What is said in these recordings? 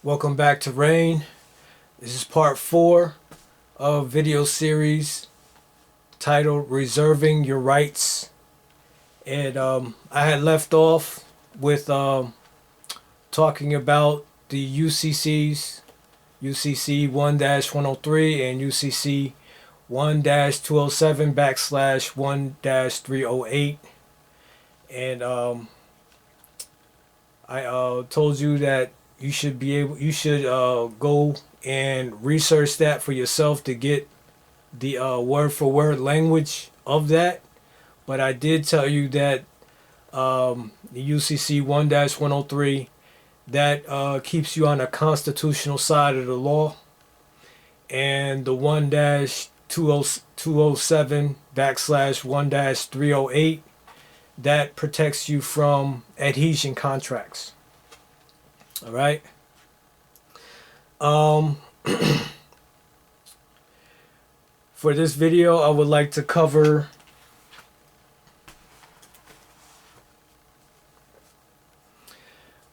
Welcome back to R.A.I.N. This is part 4 of video series titled Reserving Your Rights. And I had left off with talking about the UCCs, UCC 1-103 and UCC 1-207/1-308. And I told you that you should go and research that for yourself to get the word for word language of that. But I did tell you that the UCC 1-103 that keeps you on the constitutional side of the law, and the 1-207/1-308 that protects you from adhesion contracts. All right. For this video, I would like to cover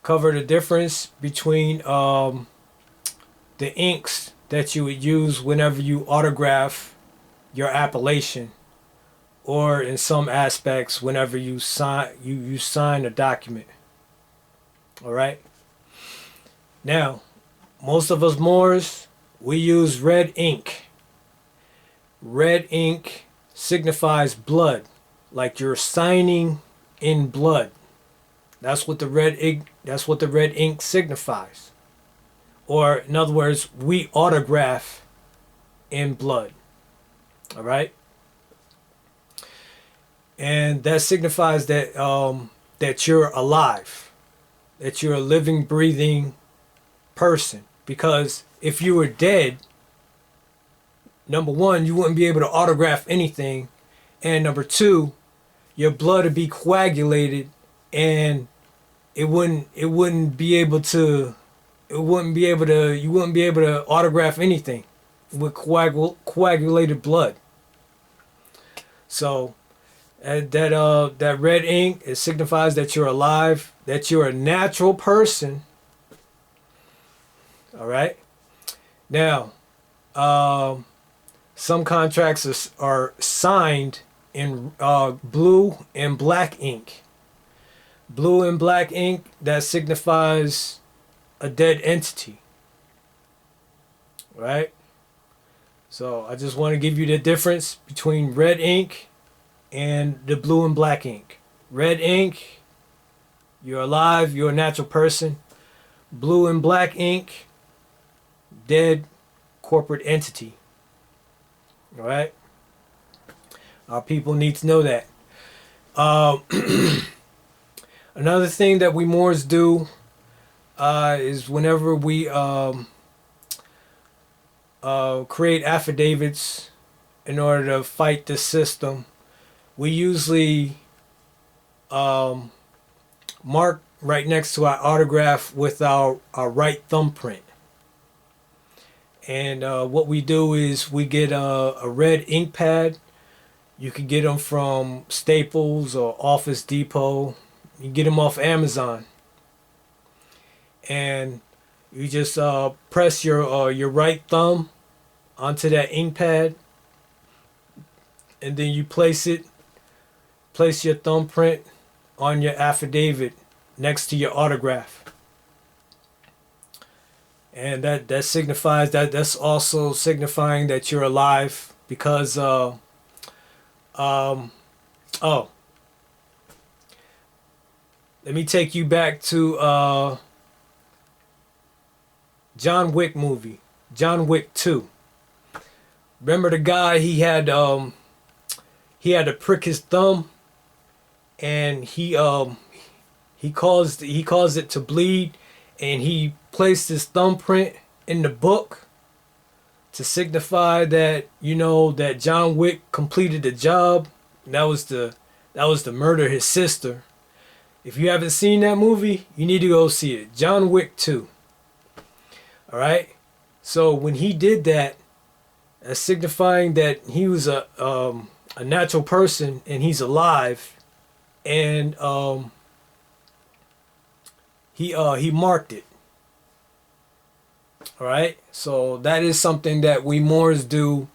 the difference between the inks that you would use whenever you autograph your appellation, or in some aspects whenever you sign a document. All right. Now, most of us Moors, we use red ink. Red ink signifies blood, like you're signing in blood. That's what the red ink signifies. Or in other words, we autograph in blood. All right? And that signifies that that you're alive, that you're a living, breathing person. Because if you were dead, number one, you wouldn't be able to autograph anything, and number two, your blood would be coagulated, and you wouldn't be able to autograph anything with coagulated blood. So that red ink, it signifies that you're alive, that you're a natural person. All right. Now, some contracts are signed in blue and black ink. Blue and black ink, that signifies a dead entity. Right? So I just want to give you the difference between red ink and the blue and black ink. Red ink, you're alive, you're a natural person. Blue and black ink, dead corporate entity. All right? Our people need to know that. Another thing that we Moors do is whenever we create affidavits in order to fight the system, we usually mark right next to our autograph with our right thumbprint. And what we do is we get a red ink pad. You can get them from Staples or Office Depot. You can get them off Amazon. And you just press your right thumb onto that ink pad, and then you place your thumbprint on your affidavit next to your autograph. And that signifies that's also signifying that you're alive, because let me take you back to John Wick movie, John Wick 2. Remember the guy, he had to prick his thumb, and he caused it to bleed, and he placed his thumbprint in the book to signify that, that John Wick completed the job. That was to murder his sister. If you haven't seen that movie, you need to go see it. John Wick 2. All right? So when he did that, that's signifying that he was a natural person, and he's alive, and he marked it. All right. So that is something that we Moors do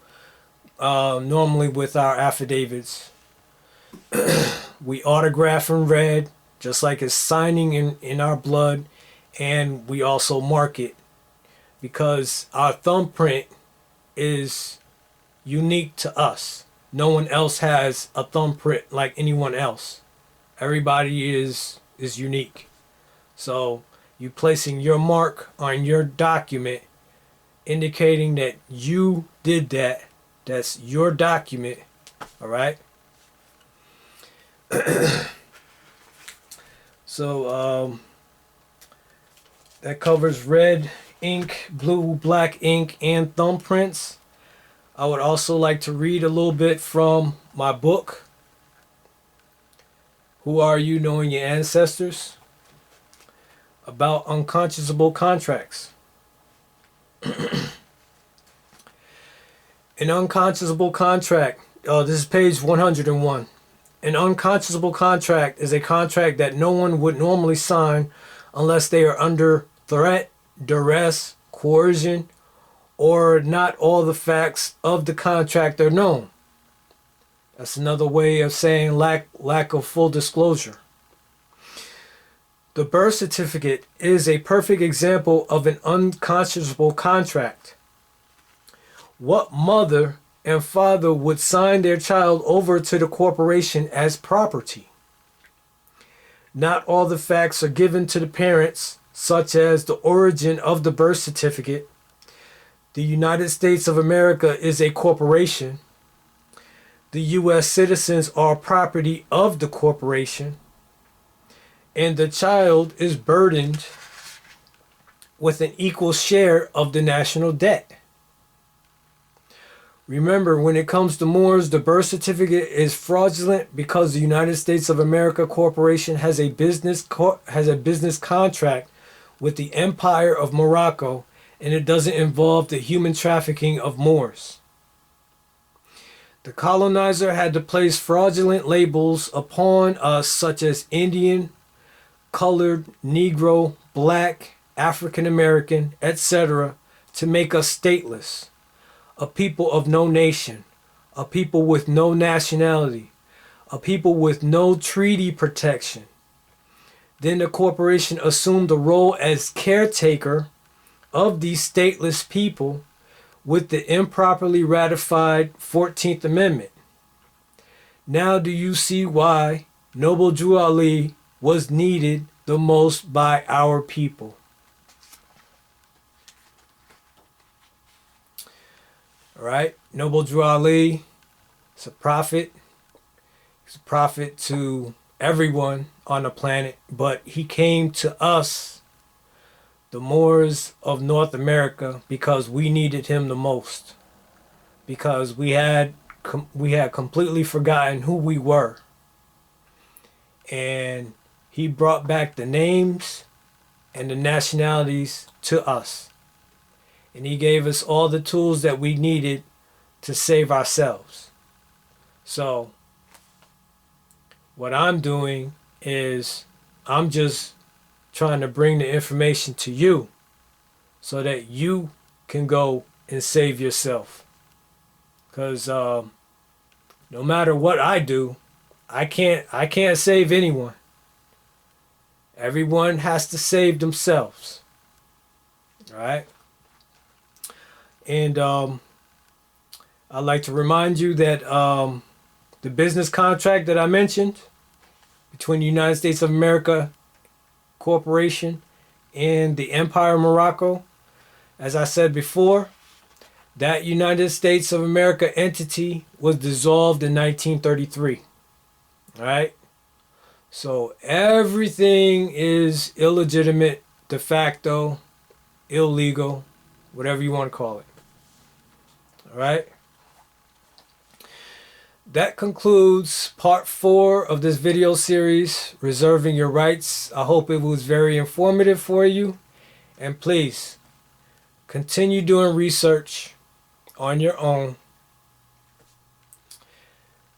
normally with our affidavits. We autograph in red, just like it's signing in our blood, and we also mark it because our thumbprint is unique to us. No one else has a thumbprint like anyone else. Everybody is unique. So you placing your mark on your document indicating that you did that. That's your document. All right. So that covers red ink, blue, black ink, and thumbprints. I would also like to read a little bit from my book, Who Are You Knowing Your Ancestors? About unconscionable contracts. An unconscionable contract. This is page 101. An unconscionable contract is a contract that no one would normally sign unless they are under threat, duress, coercion, or not all the facts of the contract are known. That's another way of saying lack of full disclosure. The birth certificate is a perfect example of an unconscionable contract. What mother and father would sign their child over to the corporation as property? Not all the facts are given to the parents, such as the origin of the birth certificate. The United States of America is a corporation. The U.S. citizens are property of the corporation. And the child is burdened with an equal share of the national debt. Remember, when it comes to Moors, the birth certificate is fraudulent because the United States of America Corporation has a business contract with the Empire of Morocco, and it doesn't involve the human trafficking of Moors. The colonizer had to place fraudulent labels upon us such as Indian, colored, Negro, black, African American, etc. to make us stateless, a people of no nation, a people with no nationality, a people with no treaty protection. Then the corporation assumed the role as caretaker of these stateless people with the improperly ratified 14th Amendment. Now do you see why Noble Drew Ali was needed the most by our people? All right, Noble Drew Ali is a prophet. He's a prophet to everyone on the planet, but he came to us, the Moors of North America, because we needed him the most. Because we had completely forgotten who we were. And he brought back the names and the nationalities to us. And he gave us all the tools that we needed to save ourselves. So what I'm doing is I'm just trying to bring the information to you so that you can go and save yourself. Because no matter what I do, I can't save anyone. Everyone has to save themselves. All right? And I'd like to remind you that the business contract that I mentioned between the United States of America Corporation and the Empire of Morocco, as I said before, that United States of America entity was dissolved in 1933. All right? So everything is illegitimate, de facto, illegal, whatever you want to call it. All right? That concludes part 4 of this video series, Reserving Your Rights. I hope it was very informative for you. And please, continue doing research on your own.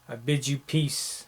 I bid you peace.